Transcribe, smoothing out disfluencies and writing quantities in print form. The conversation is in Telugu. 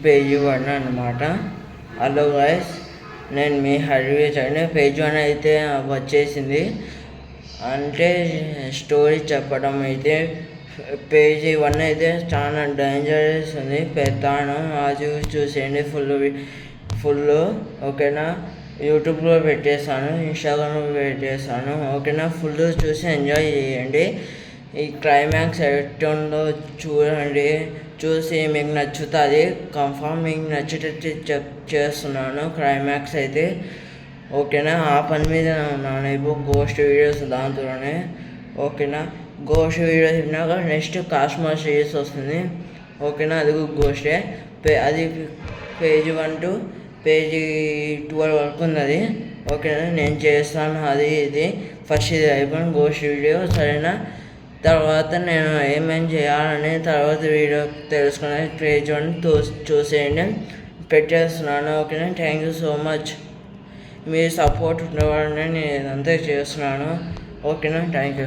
పేజ్ 1 అనమాట. హలో గైస్, నేను మీ హర్వీజ్ అండి. పేజ్ 1 అయితే వచ్చేసింది. అంటే స్టోరీ చెప్పడం అయితే పేజ్ 1 అయితే చాలా డేంజరస్ ఉంది. పెడతాను, అది చూసేయండి. ఫుల్ ఓకేనా. యూట్యూబ్లో పెట్టేస్తాను, ఇన్స్టాగ్రామ్లో పెట్టేస్తాను ఓకేనా. ఫుల్ చూసి ఎంజాయ్ చేయండి. ఈ క్లైమాక్స్ ఎట్టుందో చూడండి, చూసి మీకు నచ్చుతుంది. కన్ఫామ్ మీకు నచ్చేటట్టు చేస్తున్నాను క్లైమాక్స్ అయితే ఓకేనా. ఆ పని మీద ఉన్నాను ఇప్పుడు, గోస్ట్ వీడియోస్ దాంతోనే ఓకేనా. గోస్ట్ వీడియోస్ విన్నాక నెక్స్ట్ కాస్మోస్ సిరీస్ వస్తుంది ఓకేనా. అది గోస్టే. అది పేజ్ 1 to పేజీ 12 వరకు ఉన్నది ఓకేనా. నేను చేస్తాను అది ఇది. ఫస్ట్ ఇది అయిపోయిన గోస్ట్ వీడియో సరేనా. తర్వాత నేను ఏమేమి చేయాలని తర్వాత వీడియో తెలుసుకునే పేజ్ 1 చూసేయండి, పెట్టేస్తున్నాను ఓకేనా. Thank you so much. మీ సపోర్ట్ ఉండేవాళ్ళని నేను ఇదంతా చేస్తున్నాను ఓకేనా. Thank you.